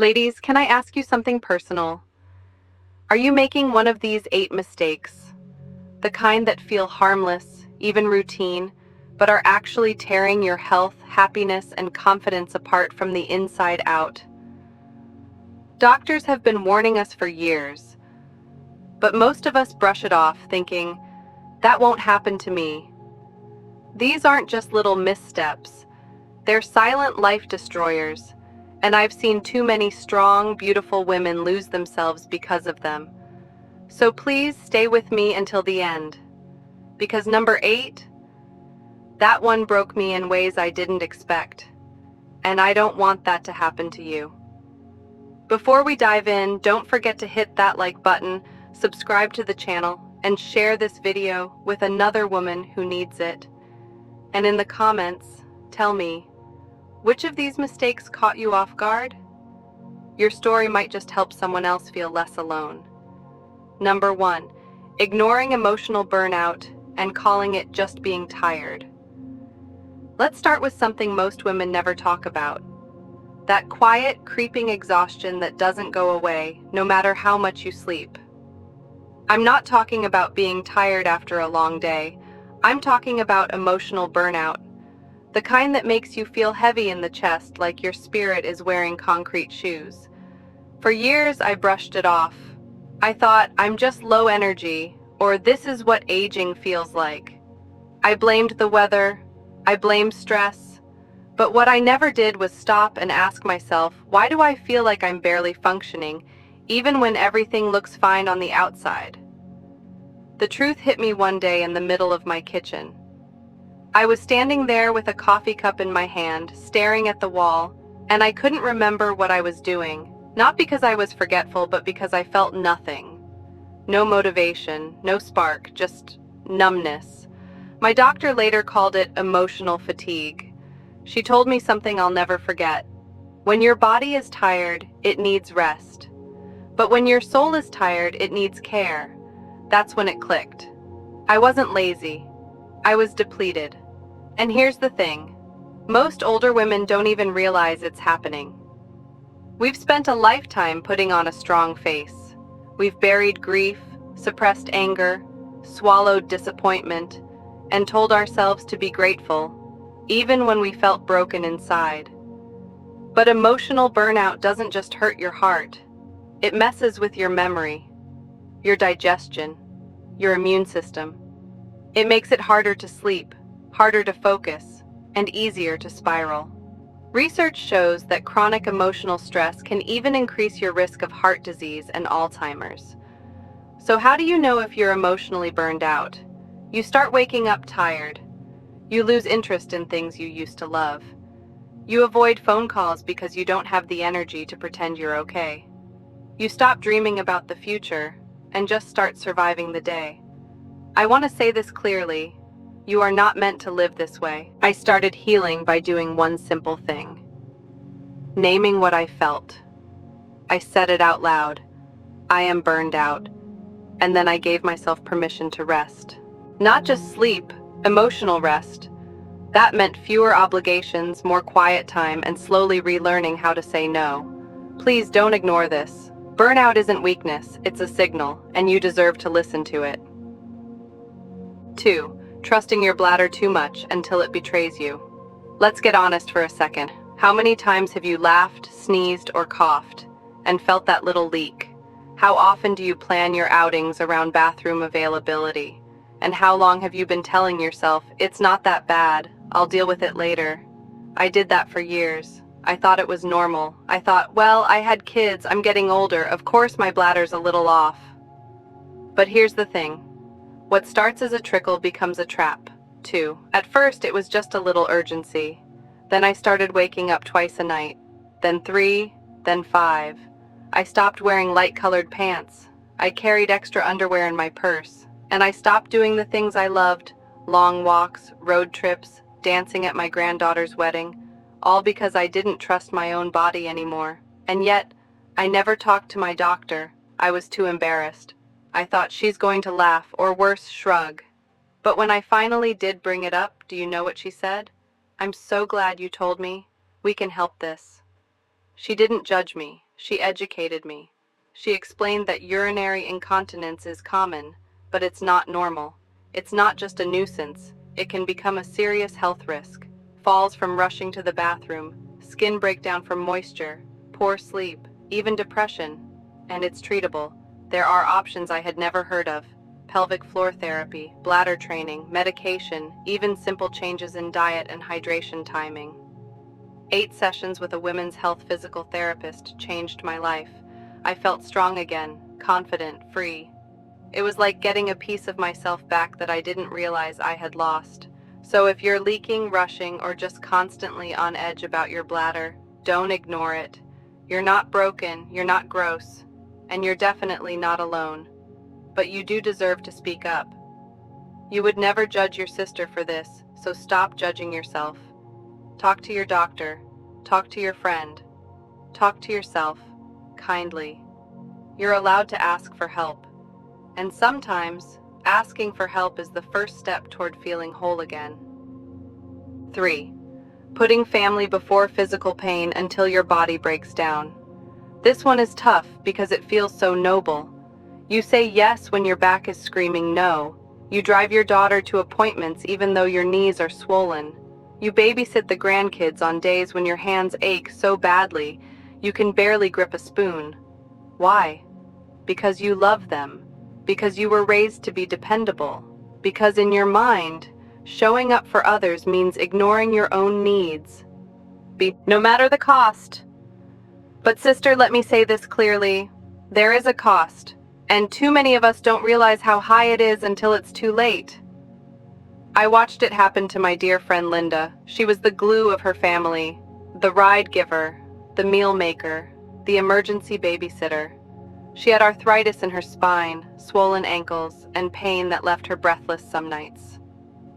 Ladies, can I ask you something personal? Are you making one of these 8 mistakes? The kind that feel harmless, even routine, but are actually tearing your health, happiness, and confidence apart from the inside out. Doctors have been warning us for years, but most of us brush it off thinking, that won't happen to me. These aren't just little missteps. They're silent life destroyers, and I've seen too many strong, beautiful women lose themselves because of them. So please stay with me until the end. Because number 8, that one broke me in ways I didn't expect. And I don't want that to happen to you. Before we dive in, don't forget to hit that like button, subscribe to the channel, and share this video with another woman who needs it. And in the comments, tell me, which of these mistakes caught you off guard? Your story might just help someone else feel less alone. Number 1, ignoring emotional burnout and calling it just being tired. Let's start with something most women never talk about. That quiet, creeping exhaustion that doesn't go away, no matter how much you sleep. I'm not talking about being tired after a long day. I'm talking about emotional burnout. The kind that makes you feel heavy in the chest like your spirit is wearing concrete shoes. For years, I brushed it off. I thought, I'm just low energy, or this is what aging feels like. I blamed the weather. I blamed stress. But what I never did was stop and ask myself, why do I feel like I'm barely functioning, even when everything looks fine on the outside? The truth hit me one day in the middle of my kitchen. I was standing there with a coffee cup in my hand, staring at the wall, and I couldn't remember what I was doing, not because I was forgetful, but because I felt nothing. No motivation, no spark, just numbness. My doctor later called it emotional fatigue. She told me something I'll never forget. When your body is tired, it needs rest. But when your soul is tired, it needs care. That's when it clicked. I wasn't lazy. I was depleted. And here's the thing. Most older women don't even realize it's happening. We've spent a lifetime putting on a strong face. We've buried grief, suppressed anger, swallowed disappointment, and told ourselves to be grateful, even when we felt broken inside. But emotional burnout doesn't just hurt your heart. It messes with your memory, your digestion, your immune system. It makes it harder to sleep, harder to focus, and easier to spiral. Research shows that chronic emotional stress can even increase your risk of heart disease and Alzheimer's. So how do you know if you're emotionally burned out? You start waking up tired. You lose interest in things you used to love. You avoid phone calls because you don't have the energy to pretend you're okay. You stop dreaming about the future and just start surviving the day. I want to say this clearly. You are not meant to live this way. I started healing by doing one simple thing. Naming what I felt. I said it out loud. I am burned out. And then I gave myself permission to rest. Not just sleep, emotional rest. That meant fewer obligations, more quiet time, and slowly relearning how to say no. Please don't ignore this. Burnout isn't weakness, it's a signal, and you deserve to listen to it. 2. Trusting your bladder too much until it betrays you. Let's get honest for a second. How many times have you laughed, sneezed, or coughed, and felt that little leak? How often do you plan your outings around bathroom availability? And how long have you been telling yourself, it's not that bad, I'll deal with it later? I did that for years. I thought it was normal. I thought, well, I had kids, I'm getting older, of course my bladder's a little off. But here's the thing. What starts as a trickle becomes a trap. 2. At first, it was just a little urgency. Then I started waking up twice a night. Then 3, then 5. I stopped wearing light-colored pants. I carried extra underwear in my purse. And I stopped doing the things I loved, long walks, road trips, dancing at my granddaughter's wedding, all because I didn't trust my own body anymore. And yet, I never talked to my doctor. I was too embarrassed. I thought she's going to laugh, or worse, shrug. But when I finally did bring it up, do you know what she said? I'm so glad you told me. We can help this. She didn't judge me. She educated me. She explained that urinary incontinence is common, but it's not normal. It's not just a nuisance. It can become a serious health risk. Falls from rushing to the bathroom, skin breakdown from moisture, poor sleep, even depression. And it's treatable. There are options I had never heard of. Pelvic floor therapy, bladder training, medication, even simple changes in diet and hydration timing. 8 sessions with a women's health physical therapist changed my life. I felt strong again, confident, free. It was like getting a piece of myself back that I didn't realize I had lost. So if you're leaking, rushing, or just constantly on edge about your bladder, don't ignore it. You're not broken, you're not gross, and you're definitely not alone. But you do deserve to speak up. You would never judge your sister for this, so stop judging yourself. Talk to your doctor. Talk to your friend. Talk to yourself, kindly. You're allowed to ask for help. And sometimes, asking for help is the first step toward feeling whole again. 3. Putting family before physical pain until your body breaks down. This one is tough because it feels so noble. You say yes when your back is screaming no. You drive your daughter to appointments even though your knees are swollen. You babysit the grandkids on days when your hands ache so badly you can barely grip a spoon. Why? Because you love them. Because you were raised to be dependable. Because in your mind, showing up for others means ignoring your own needs. No matter the cost. But sister, let me say this clearly. There is a cost. And too many of us don't realize how high it is until it's too late. I watched it happen to my dear friend Linda. She was the glue of her family, the ride giver, the meal maker, the emergency babysitter. She had arthritis in her spine, swollen ankles, and pain that left her breathless some nights.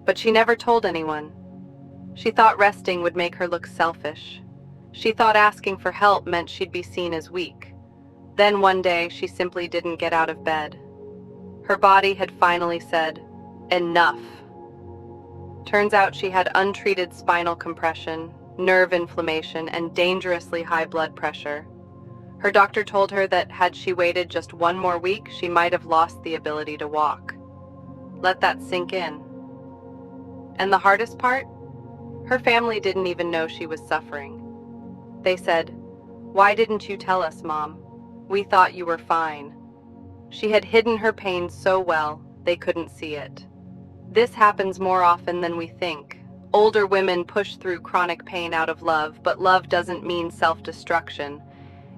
But she never told anyone. She thought resting would make her look selfish. She thought asking for help meant she'd be seen as weak. Then one day, she simply didn't get out of bed. Her body had finally said, "Enough." Turns out she had untreated spinal compression, nerve inflammation, and dangerously high blood pressure. Her doctor told her that had she waited just one more week, she might have lost the ability to walk. Let that sink in. And the hardest part? Her family didn't even know she was suffering. They said, "Why didn't you tell us, Mom? We thought you were fine." She had hidden her pain so well, they couldn't see it. This happens more often than we think. Older women push through chronic pain out of love, but love doesn't mean self-destruction.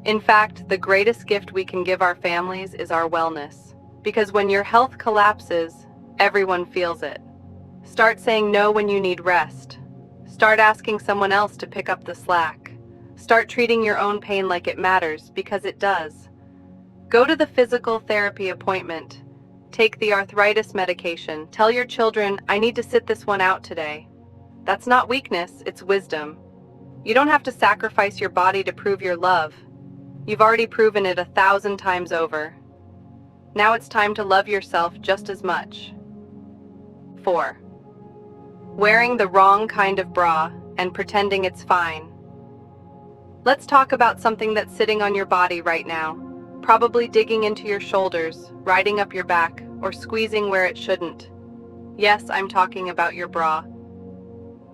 In fact, the greatest gift we can give our families is our wellness. Because when your health collapses, everyone feels it. Start saying no when you need rest. Start asking someone else to pick up the slack. Start treating your own pain like it matters, because it does. Go to the physical therapy appointment. Take the arthritis medication. Tell your children, "I need to sit this one out today." That's not weakness, it's wisdom. You don't have to sacrifice your body to prove your love. You've already proven it 1,000 times over. Now it's time to love yourself just as much. 4. Wearing the wrong kind of bra and pretending it's fine. Let's talk about something that's sitting on your body right now. Probably digging into your shoulders, riding up your back, or squeezing where it shouldn't. Yes, I'm talking about your bra.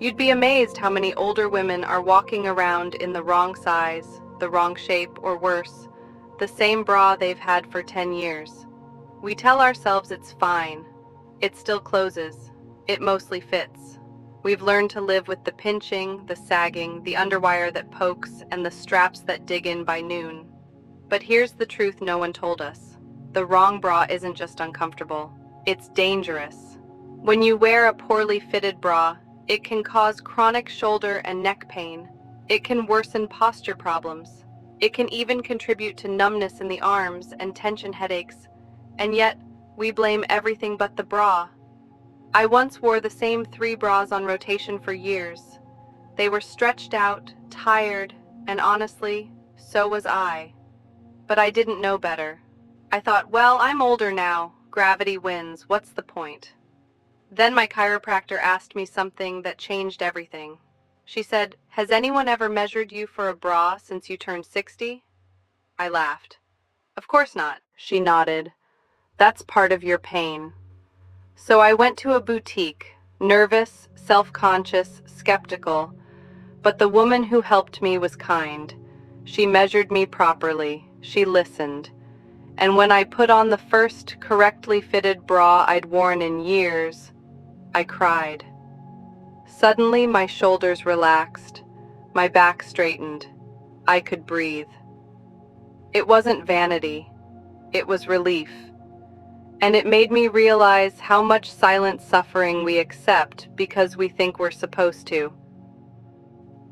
You'd be amazed how many older women are walking around in the wrong size, the wrong shape, or worse, the same bra they've had for 10 years. We tell ourselves it's fine. It still closes. It mostly fits. We've learned to live with the pinching, the sagging, the underwire that pokes, and the straps that dig in by noon. But here's the truth no one told us. The wrong bra isn't just uncomfortable. It's dangerous. When you wear a poorly fitted bra, it can cause chronic shoulder and neck pain. It can worsen posture problems. It can even contribute to numbness in the arms and tension headaches. And yet, we blame everything but the bra. I once wore the same 3 bras on rotation for years. They were stretched out, tired, and honestly, so was I. But I didn't know better. I thought, well, I'm older now. Gravity wins. What's the point? Then my chiropractor asked me something that changed everything. She said, "Has anyone ever measured you for a bra since you turned 60? I laughed. Of course not. She nodded. That's part of your pain. So I went to a boutique, nervous, self-conscious, skeptical, but the woman who helped me was kind. She measured me properly. She listened. And when I put on the first correctly fitted bra I'd worn in years, I cried. Suddenly my shoulders relaxed, my back straightened. I could breathe. It wasn't vanity, it was relief. And it made me realize how much silent suffering we accept because we think we're supposed to.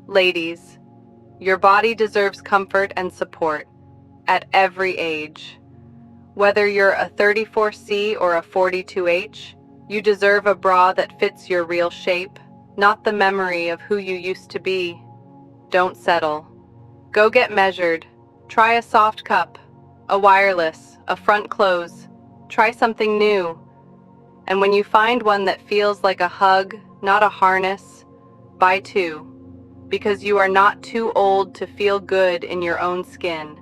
Ladies, your body deserves comfort and support at every age. Whether you're a 34C or a 42H, you deserve a bra that fits your real shape, not the memory of who you used to be. Don't settle. Go get measured. Try a soft cup, a wireless, a front close. Try something new. And when you find one that feels like a hug, not a harness, buy two. Because you are not too old to feel good in your own skin.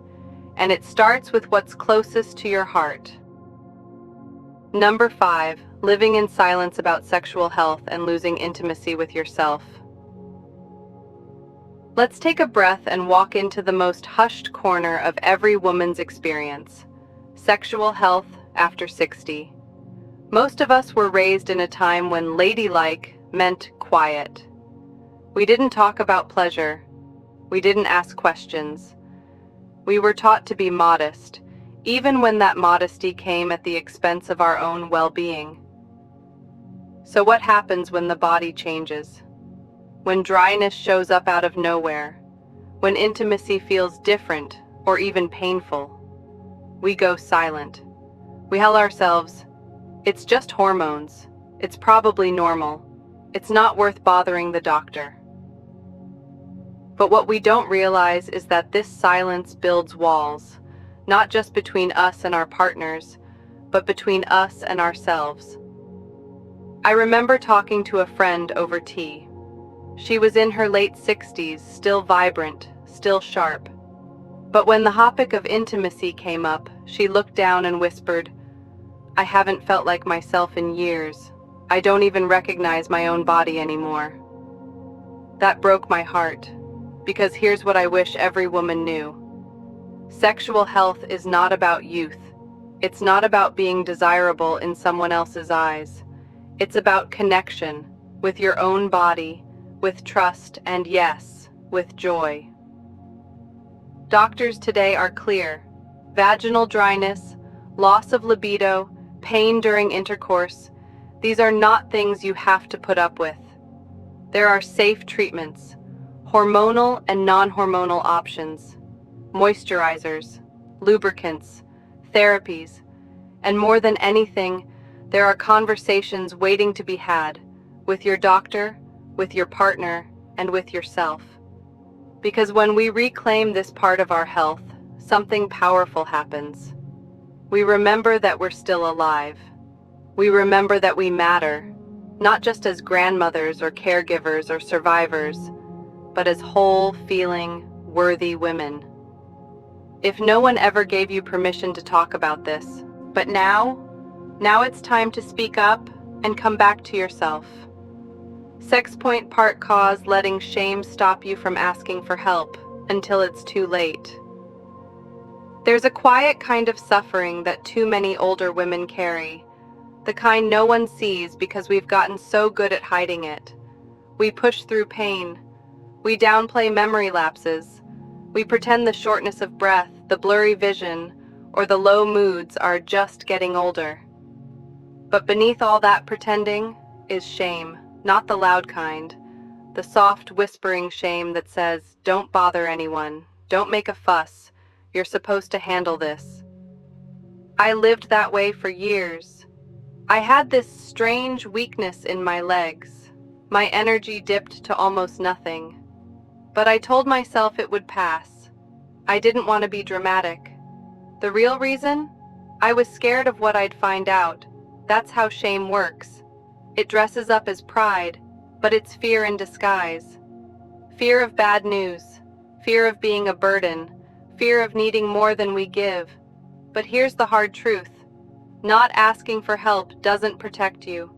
And it starts with what's closest to your heart. Number 5, living in silence about sexual health and losing intimacy with yourself. Let's take a breath and walk into the most hushed corner of every woman's experience. Sexual health after 60. Most of us were raised in a time when ladylike meant quiet. We didn't talk about pleasure. We didn't ask questions. We were taught to be modest, even when that modesty came at the expense of our own well-being. So what happens when the body changes? When dryness shows up out of nowhere? When intimacy feels different or even painful? We go silent. We tell ourselves, it's just hormones. It's probably normal. It's not worth bothering the doctor. But what we don't realize is that this silence builds walls, not just between us and our partners, but between us and ourselves. I remember talking to a friend over tea. She was in her late 60s, still vibrant, still sharp. But when the topic of intimacy came up, she looked down and whispered, I haven't felt like myself in years. I don't even recognize my own body anymore. That broke my heart, because here's what I wish every woman knew. Sexual health is not about youth. It's not about being desirable in someone else's eyes. It's about connection with your own body, with trust, and yes, with joy. Doctors today are clear. Vaginal dryness, loss of libido, pain during intercourse, these are not things you have to put up with. There are safe treatments, hormonal and non-hormonal options, moisturizers, lubricants, therapies, and more than anything, there are conversations waiting to be had with your doctor, with your partner, and with yourself. Because when we reclaim this part of our health, something powerful happens. We remember that we're still alive. We remember that we matter, not just as grandmothers or caregivers or survivors, but as whole, feeling, worthy women. If no one ever gave you permission to talk about this, but now it's time to speak up and come back to yourself. Sex point part cause letting shame stop you from asking for help until it's too late. There's a quiet kind of suffering that too many older women carry, the kind no one sees because we've gotten so good at hiding it. We push through pain. We downplay memory lapses. We pretend the shortness of breath, the blurry vision, or the low moods are just getting older. But beneath all that pretending is shame, not the loud kind, the soft whispering shame that says, don't bother anyone, don't make a fuss, you're supposed to handle this. I lived that way for years. I had this strange weakness in my legs. My energy dipped to almost nothing. But I told myself it would pass. I didn't want to be dramatic. The real reason? I was scared of what I'd find out. That's how shame works. It dresses up as pride, but it's fear in disguise. Fear of bad news, fear of being a burden, fear of needing more than we give. But here's the hard truth. Not asking for help doesn't protect you.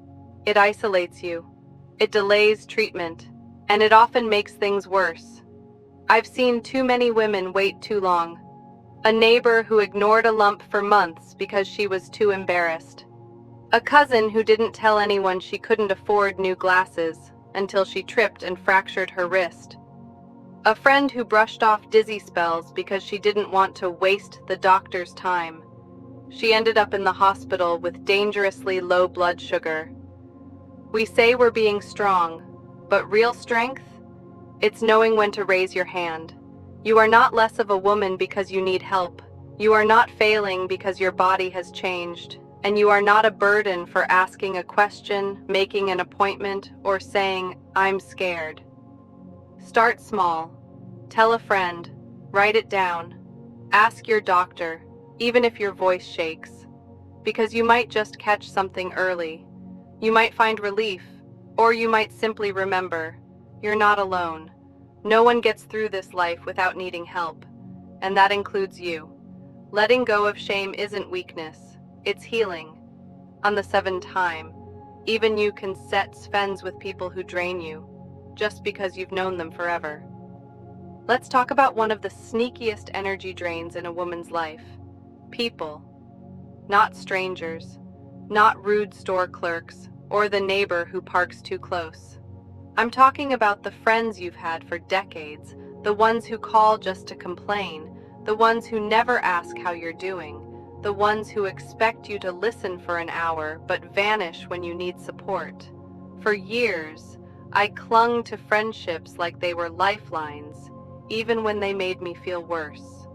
It isolates you. It delays treatment, and it often makes things worse. I've seen too many women wait too long. A neighbor who ignored a lump for months because she was too embarrassed. A cousin who didn't tell anyone she couldn't afford new glasses until she tripped and fractured her wrist. A friend who brushed off dizzy spells because she didn't want to waste the doctor's time. She ended up in the hospital with dangerously low blood sugar. We say we're being strong, but real strength? It's knowing when to raise your hand. You are not less of a woman because you need help. You are not failing because your body has changed. And you are not a burden for asking a question, making an appointment, or saying, "I'm scared." Start small. Tell a friend. Write it down. Ask your doctor, even if your voice shakes. Because you might just catch something early. You might find relief, or you might simply remember, you're not alone. No one gets through this life without needing help, and that includes you. Letting go of shame isn't weakness. It's healing. On the seventh time, even you can set fence with people who drain you, just because you've known them forever. Let's talk about one of the sneakiest energy drains in a woman's life. People. Not strangers. Not rude store clerks, or the neighbor who parks too close. I'm talking about the friends you've had for decades, the ones who call just to complain, the ones who never ask how you're doing, the ones who expect you to listen for an hour but vanish when you need support. For years, I clung to friendships like they were lifelines, even when they made me feel worse.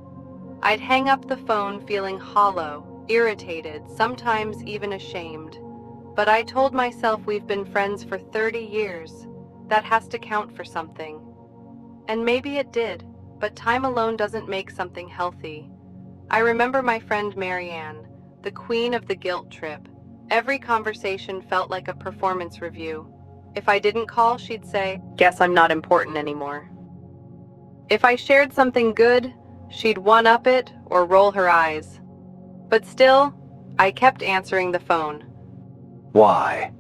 I'd hang up the phone feeling hollow, irritated, sometimes even ashamed. But I told myself we've been friends for 30 years. That has to count for something. And maybe it did, but time alone doesn't make something healthy. I remember my friend Marianne, the queen of the guilt trip. Every conversation felt like a performance review. If I didn't call, she'd say, "Guess I'm not important anymore." If I shared something good, she'd one-up it or roll her eyes. But still, I kept answering the phone. Why?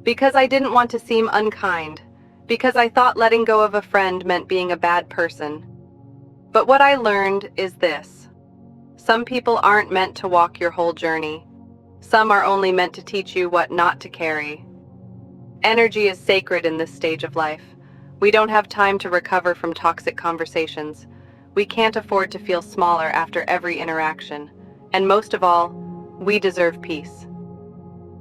Because I didn't want to seem unkind. Because I thought letting go of a friend meant being a bad person. But what I learned is this. Some people aren't meant to walk your whole journey. Some are only meant to teach you what not to carry. Energy is sacred in this stage of life. We don't have time to recover from toxic conversations. We can't afford to feel smaller after every interaction. And most of all, we deserve peace.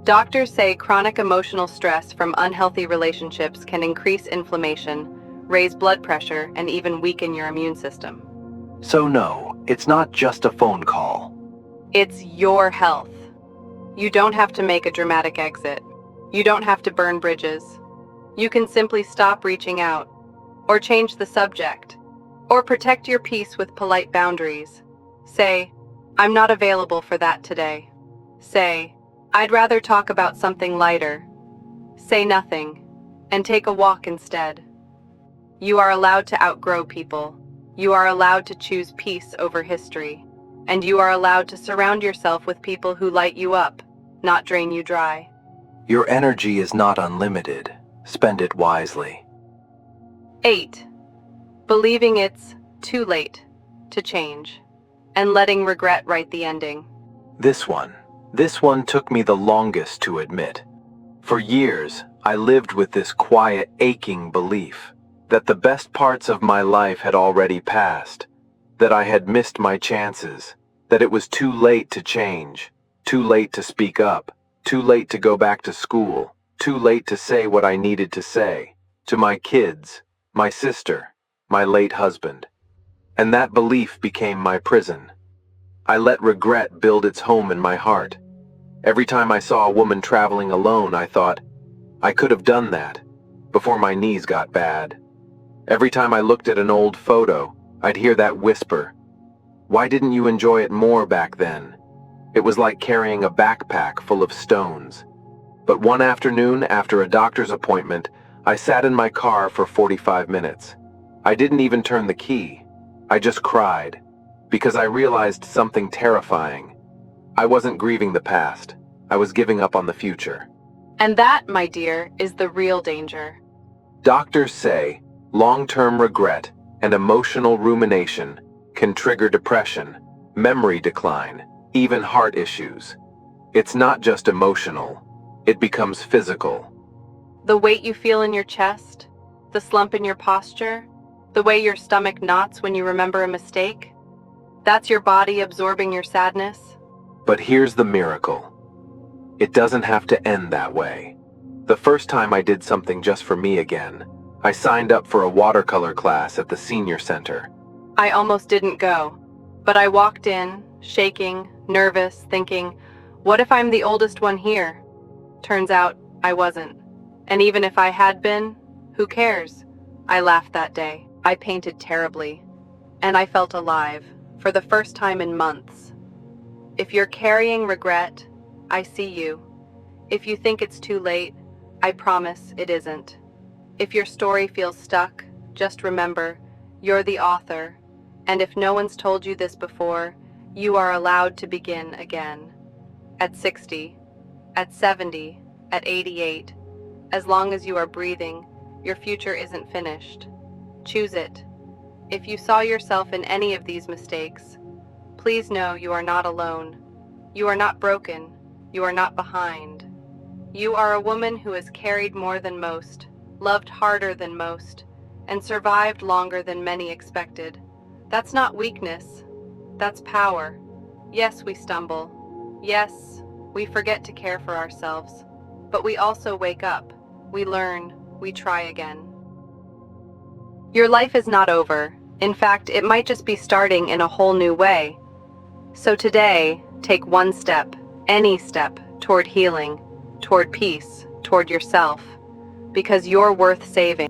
Doctors say chronic emotional stress from unhealthy relationships can increase inflammation, raise blood pressure, and even weaken your immune system. So no, it's not just a phone call. It's your health. You don't have to make a dramatic exit. You don't have to burn bridges. You can simply stop reaching out, or change the subject, or protect your peace with polite boundaries. Say, "I'm not available for that today." Say, "I'd rather talk about something lighter." Say nothing, and take a walk instead. You are allowed to outgrow people. You are allowed to choose peace over history. And you are allowed to surround yourself with people who light you up, not drain you dry. Your energy is not unlimited. Spend it wisely. 8. Believing it's too late to change, and letting regret write the ending. This one took me the longest to admit. For years, I lived with this quiet, aching belief that the best parts of my life had already passed, that I had missed my chances, that it was too late to change, too late to speak up, too late to go back to school, too late to say what I needed to say, to my kids, my sister, my late husband. And that belief became my prison. I let regret build its home in my heart. Every time I saw a woman traveling alone, I thought, I could have done that, before my knees got bad. Every time I looked at an old photo, I'd hear that whisper, "Why didn't you enjoy it more back then?" It was like carrying a backpack full of stones. But one afternoon, after a doctor's appointment, I sat in my car for 45 minutes. I didn't even turn the key. I just cried. because I realized something terrifying. I wasn't grieving the past. I was giving up on the future. And that, my dear, is the real danger. Doctors say long-term regret and emotional rumination can trigger depression, memory decline, even heart issues. It's not just emotional, it becomes physical. The weight you feel in your chest, the slump in your posture, the way your stomach knots when you remember a mistake, that's your body absorbing your sadness. But here's the miracle. It doesn't have to end that way. The first time I did something just for me again, I signed up for a watercolor class at the senior center. I almost didn't go, but I walked in, shaking, nervous, thinking, what if I'm the oldest one here? Turns out I wasn't. And even if I had been, who cares? I laughed that day. I painted terribly. And I felt alive, for the first time in months. If you're carrying regret, I see you. If you think it's too late, I promise it isn't. If your story feels stuck, just remember, you're the author. And if no one's told you this before, you are allowed to begin again. At 60, at 70, at 88, as long as you are breathing, your future isn't finished. Choose it. If you saw yourself in any of these mistakes, please know you are not alone. You are not broken. You are not behind. You are a woman who has carried more than most, loved harder than most, and survived longer than many expected. That's not weakness. That's power. Yes, we stumble. Yes, we forget to care for ourselves. But we also wake up. We learn. We try again. Your life is not over. In fact, it might just be starting in a whole new way. So today, take one step, any step, toward healing, toward peace, toward yourself, because you're worth saving.